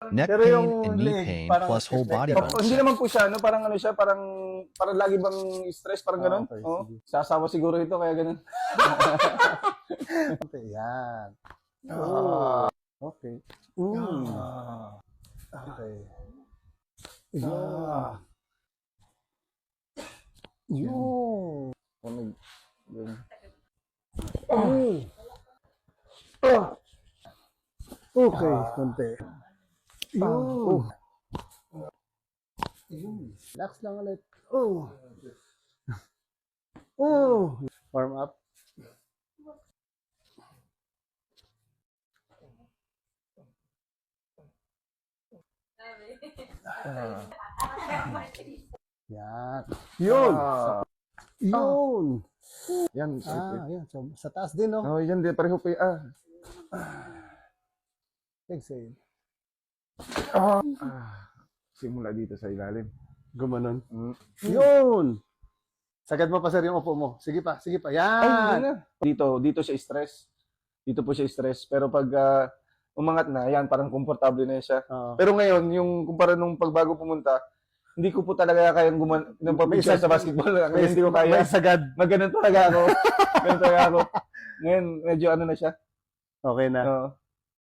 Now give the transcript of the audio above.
Neck Pero pain yung and knee leg, pain parang plus whole body effective. bone Hindi strength. naman po siya, no? Parang ano siya, parang lagi bang stress, parang ganun. Okay, Oo. sige. Sasawa siguro ito, kaya ganun. Okay, yan. Ah. Okay. Okay. Ah. Yun. Ganun. Okay, konti. Yun. Yun. Relax lang ulit. Oh. Oh. Warm up. Yan. Yun. Ah. Yun. Yan. Yan. So, sa taas din, no? Oh, yan din. Pareho pa yun. Exhale. Simula dito sa ilalim. Gumanon. Mm. Yun. Sagad mo pa, sir, yung upo mo. Sige pa, sige pa. Ay, hindi Yan. na. Dito siya stress. Dito po siya stress. Pero pag umangat na, yan, parang komportable na siya. Oo. Pero ngayon, yung kumpara nung pagbago pumunta, hindi ko po talaga kayang ng picture sa basketball. Ngayon, hindi ko kaya. May sagad. Maganon talaga ako. Ganun talaga ako. Ngayon, medyo ano na siya. Okay na. Oo.